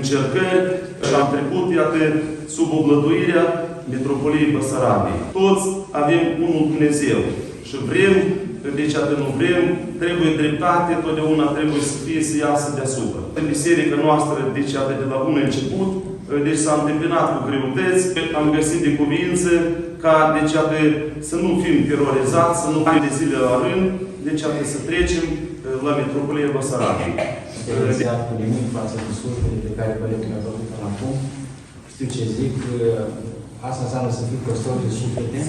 încercări am trecut, iată, sub oblăduirea Mitropoliei Basarabiei. Toți avem unul Dumnezeu și vrem, deci atât nu vrem, trebuie dreptate, totdeauna trebuie să fie să iasă deasupra. Biserica noastră, deci atât de la bun început, deci s-a întâmpinat cu greutăți, am găsit de cuvință ca, deci atât, să nu fim terorizați, să nu fim de zile la rând, deci atât să trecem la Mitropolia Basarabiei. Realizat cu nimic față de surfele pe care părinții mi-au făcut până acum. Știu ce zic, asta înseamnă să fii păstor de suflete.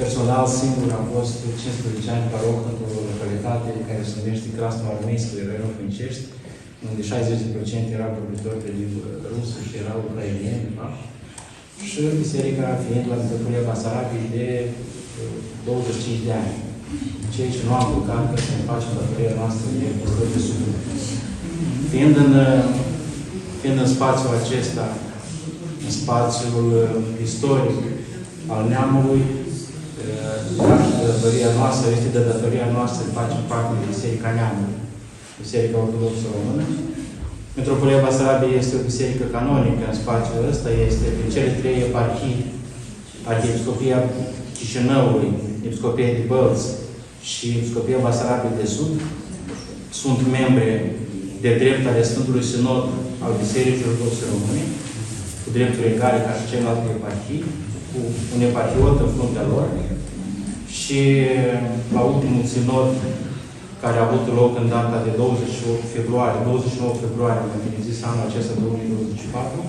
Personal singur am fost 15 ani paroc într-o localitate care se numește Krasnoarmeisk, erau Fincești, unde 60% erau vorbitori de limbă rusă și erau ucrainieni. Și biserica fiind la Mitropolia Basarabiei de 25 de ani. Ceea ce nu am bucat că să ne facem datoria noastră de păstor de suflet. Fiind în spațiul acesta, în spațiul istoric al neamului, datoria noastră este de datoria noastră să facem parte din Biserica Neamului, Biserica Ortodoxă Română. Mitropolia Basarabiei este o biserică canonică în spațiul ăsta, este din cele 3 eparhii, Arhiepiscopia Chișinăului, Episcopia de Bălți și Episcopia Basarabiei de Sud, sunt membre de drept ale Sfântului Sinod al Bisericii Ortodoxe Române, cu drepturi egale ca și celelalte eparhii, cu un eparhiot în fruntea lor. Și la ultimul sinod, care a avut loc în data de 29 februarie, mai bine zis, anul acesta 2024,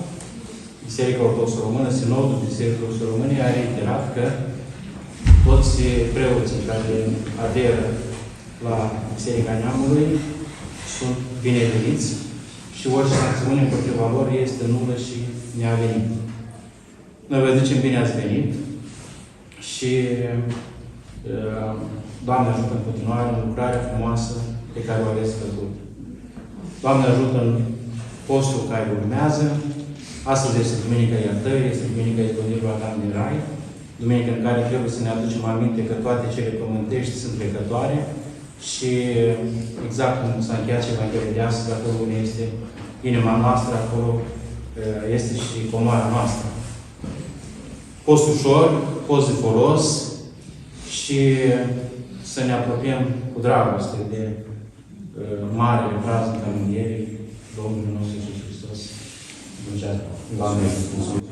Biserica Ortodoxă Română, Sinodul Bisericii Ortodoxe Române a reiterat că toți preoții care aderă la Biserica Neamului sunt bineveniți și orice sancțiune împotriva lor este nulă și neavenită. Noi vă zicem bine ați venit și Doamne ajută în continuare în lucrarea frumoasă pe care o aveți făcut. Doamne ajută în postul care urmează. Astăzi este Duminica Iertării, este Duminica Izbăvirii la Adam din Rai, Duminica în care trebuie să ne aducem aminte că toate cele pământești sunt trecătoare și exact cum s-a încheiat și Evanghelia de astăzi, acolo unde este inima noastră, acolo este și comoara noastră. Post ușor, post de folos și să ne apropiem cu dragoste de marele praznic al Învierii Domnului nostru Iisus Hristos. Doamne, mulțumesc!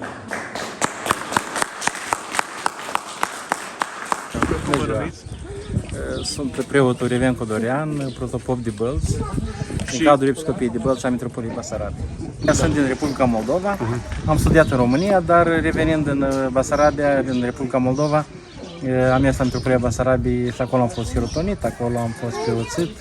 Sunt preotul Revencu Dorian, protopop de Bălți, în cadrul Episcopiei de Bălți a Mitropoliei Basarabiei. Sunt din Republica Moldova, am studiat în România, dar revenind în Basarabia, în Republica Moldova, am mers la Mitropolia Basarabiei și acolo am fost hirotonit, acolo am fost preoțit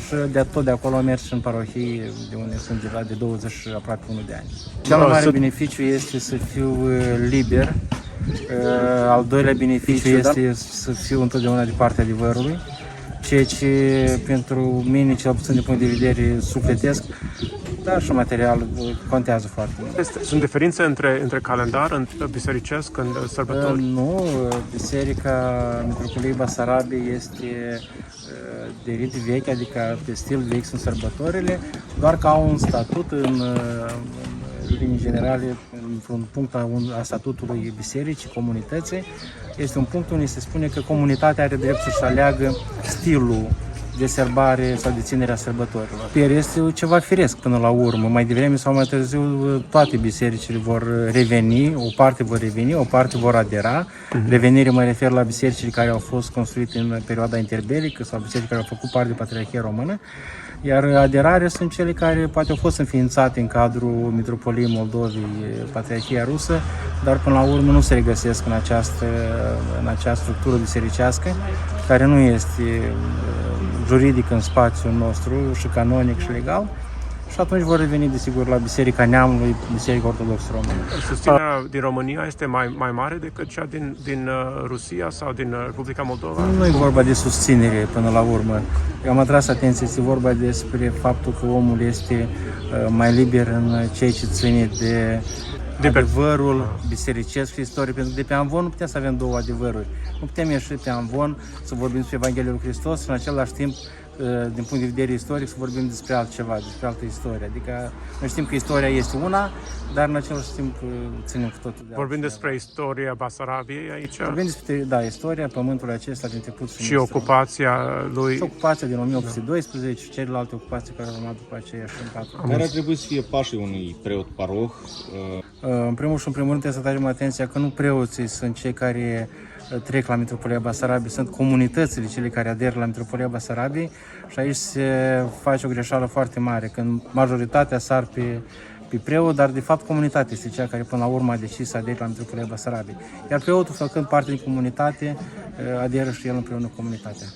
și tot de acolo am mers și în parohii de unde sunt deja de 20 și aproape 1 de ani. Cel mai mare beneficiu este să fiu liber. Al doilea beneficiu este să fiu întotdeauna de partea adevărului, ceea ce pentru mine, cel puțin din punct de vedere sufletesc, dar și material, contează foarte mult. Sunt diferențe între calendar bisericesc, în sărbători? Nu, Biserica Mitropoliei Basarabiei este de rit vechi, adică pe stil vechi sunt sărbătorile, doar că au un statut în linii generale, într-un punct a statutului bisericii, comunității, este un punct unde se spune că comunitatea are dreptul să aleagă stilul de sărbare sau de ținerea sărbătorilor. Iar este ceva firesc până la urmă. Mai devreme sau mai târziu toate bisericile vor reveni, o parte vor reveni, o parte vor adera. Revenire mă refer la bisericile care au fost construite în perioada interbelică sau bisericile care au făcut parte de Patriarhia Română. Iar aderare sunt cele care poate au fost înființate în cadrul Mitropoliei Moldovei, Patriarhia Rusă, dar până la urmă nu se regăsesc în această structură bisericească, care nu este juridic în spațiul nostru și canonic și legal. Și atunci vor reveni, desigur, la Biserica Neamului, Biserica Ortodoxă Română. Susținerea din România este mai mare decât cea din Rusia sau din Republica Moldova? Nu e vorba de susținere până la urmă. Eu am atras atenție, este vorba despre faptul că omul este mai liber în ceea ce ține de adevărul bisericesc și istoric, pentru că de pe amvon nu putem să avem două adevăruri. Nu putem ieși pe amvon să vorbim despre Evanghelia lui Hristos și în același timp din punct de vedere istoric, să vorbim despre altceva, despre altă istorie. Adică noi știm că istoria este una, dar în același timp ținem cu totul de Vorbim altceva. despre istoria Basarabiei aici Vorbim despre, da, istoria pământului acesta din trecut și ocupația lui. și ocupația din 1812 și celelalte ocupații care au urmat după aceea și în patru. Care ar trebui să fie pașii unui preot paroh? În primul și în primul rând trebuie să tragem atenția că nu preoții sunt cei care trec la Mitropolia Basarabiei, sunt comunitățile cele care aderă la Mitropolia Basarabiei și aici se face o greșeală foarte mare, când majoritatea sar pe preot, dar de fapt comunitatea este cea care până la urmă a decis să adere la Mitropolia Basarabiei. Iar preotul, făcând parte din comunitate, aderă și el împreună cu comunitatea.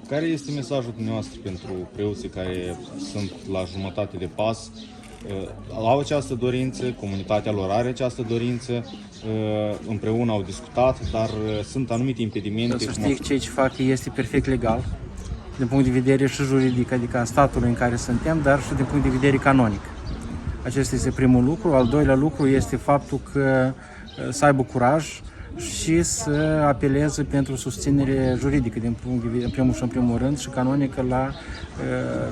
Care este mesajul dumneavoastră pentru preoții care sunt la jumătate de pas? Au această dorință, comunitatea lor are această dorință, împreună au discutat, dar sunt anumite impedimente. Să știi că ceea ce fac este perfect legal, din punct de vedere și juridic, adică a statului în care suntem, dar și din punct de vedere canonic. Acesta este primul lucru. Al doilea lucru este faptul că să aibă curaj și să apeleze pentru susținere juridică, din punct de vedere, în primul rând, și canonică la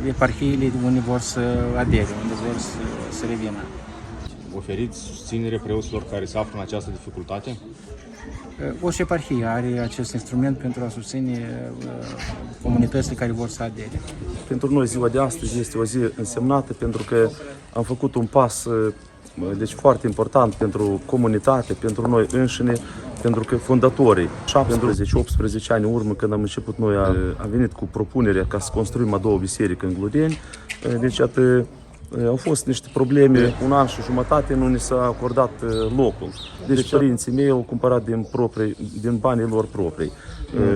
eparhiile unde vor să adere, unde vor să revină. Oferiți susținere preoților care se află în această dificultate? Orice eparhie are acest instrument pentru a susține comunitățile care vor să adere. Pentru noi ziua de astăzi este o zi însemnată pentru că am făcut un pas deci foarte important pentru comunitate, pentru noi înșine, pentru că fondatorii, 17-18 ani în urmă când am început noi, am venit cu propunerea ca să construim a doua biserică în Gludeni. Deci au fost niște probleme, un an și jumătate nu ni s-a acordat locul. Deci părinții mei au cumpărat din banii lor proprii.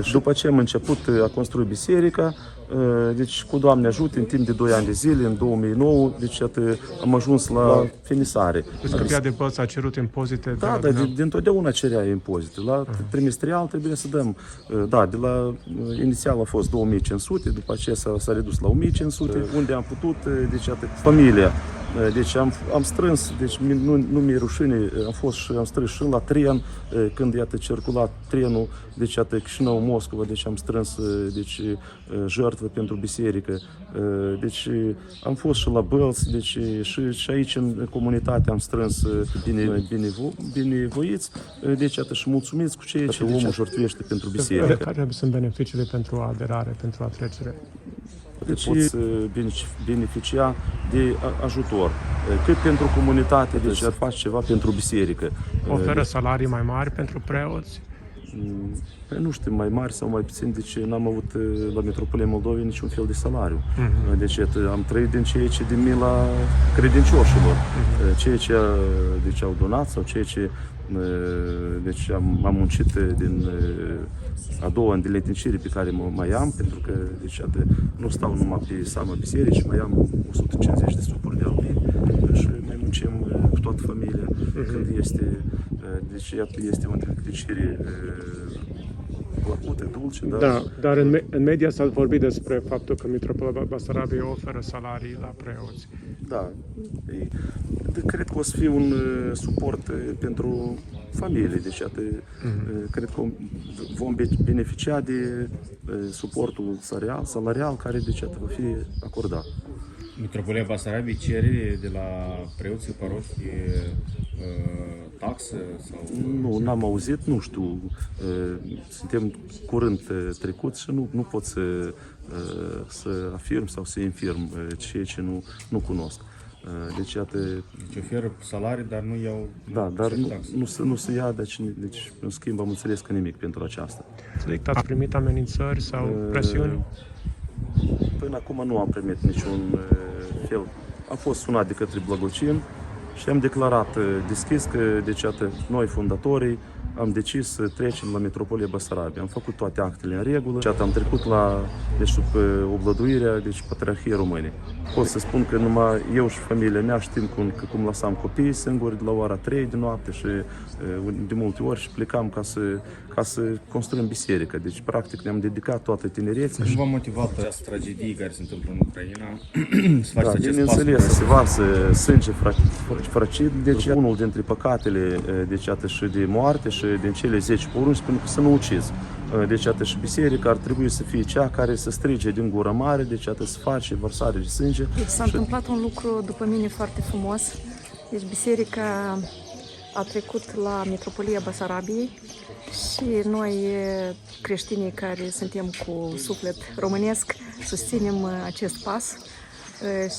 Și după ce am început a construi biserica, deci cu Doamne ajută, în timp de 2 ani de zile, în 2009, deci am ajuns la finisare. Scăpia de Bălți a cerut impozite. Da, dintotdeauna cerea impozite. La trimestrial trebuie să dăm, de la inițial a fost 2500, după aceea s-a redus la 1500, unde am putut, deci familia. Deci am strâns, deci nu mi-e rușine, am strâns și la tren, când iată circulat trenul, deci iată Chișinău-Moscova, deci am strâns deci jertfă pentru biserică. Deci am fost și la Bălți, deci și aici în comunitate am strâns binevoiți, deci iată și mulțumiți cu ceea ce omul jertfește pentru biserică. Care sunt beneficiile pentru aderare, pentru atrecere? Deci poți beneficia de ajutor, cât pentru comunitate, deci ar face ceva pentru biserică. Oferă salarii mai mari pentru preoți? Păi nu știu, mai mari sau mai puțin, deci n-am avut la Metropolia Moldovei niciun fel de salariu. Deci am trăit din ceea ce din mila credincioșilor, ceea ce deci, au donat sau ceea ce deci am muncit din a doua an de letnicire pe care mai am, pentru că deci, nu stau numai pe seama bisericii, mai am 150 de supuri de albini și mai muncim cu toată familia când este, deci este o întrecere plăcută, dulce. Dar în media s-a vorbit despre faptul că Mitropolia Basarabiei oferă salarii la preoți. Da, cred că o să fie un suport pentru familie, deci cred că vom beneficia de suportul salarial care deci va fi acordat. Mitropolia Basarabiei cere de la preoții parohi taxă? Sau... Nu, n-am auzit, nu știu, suntem curând trecuți și nu pot să afirm sau să infirm ceea ce nu cunosc. Deci, iată... Deci oferă salarii, dar nu iau... Da, dar nu se ia, deci în schimb am înțeles că nimic pentru aceasta. Ați primit amenințări sau presiuni? Până acum nu am primit niciun fel. Am fost sunat de către Blagocin și am declarat deschis că deci, iată, noi, fondatorii, am decis să trecem la Metropolia Basarabiei. Am făcut toate actele în regulă și am trecut la deci, oblăduirea deci, Patriarhiei Române. Pot să spun că numai eu și familia mea știm cum lăsam copiii singuri de la ora 3 de noapte și de multe ori și plecam ca să construim biserică. Deci, practic, ne-am dedicat toată tinerețea. Cum v-a motivat această tragedie care se întâmplă în Ucraina să faceți acest pas? Bineînțeles, se varsă sânge frăcit. Deci, unul dintre păcatele deci, și de moarte și din cele 10 porunci, pentru că să nu ucizi. Deci atât și biserica ar trebui să fie cea care să strige din gură mare, deci atât să face vărsare de sânge. Deci s-a întâmplat un lucru după mine foarte frumos. Deci biserica a trecut la Mitropolia Basarabiei și noi, creștinii care suntem cu suflet românesc, susținem acest pas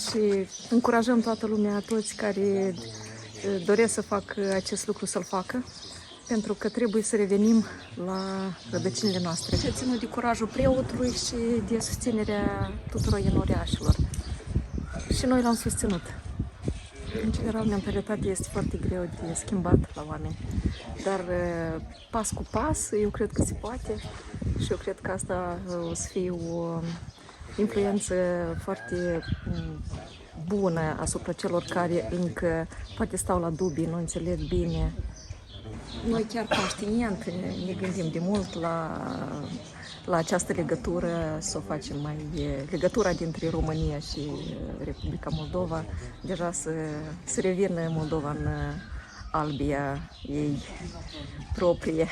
și încurajăm toată lumea, toți care doresc să facă acest lucru să-l facă, pentru că trebuie să revenim la rădăcinile noastre. Și ținut de curajul preotului și de susținerea tuturor enoriașilor. Și noi l-am susținut. În general, mentalitatea este foarte greu de schimbat la oameni, dar pas cu pas, eu cred că se poate și eu cred că asta o să fie o influență foarte bună asupra celor care încă poate stau la dubii, nu înțeleg bine. Noi chiar conștient ne gândim de mult la această legătură, să o facem legătura dintre România și Republica Moldova, deja să revină Moldova în albia ei proprie.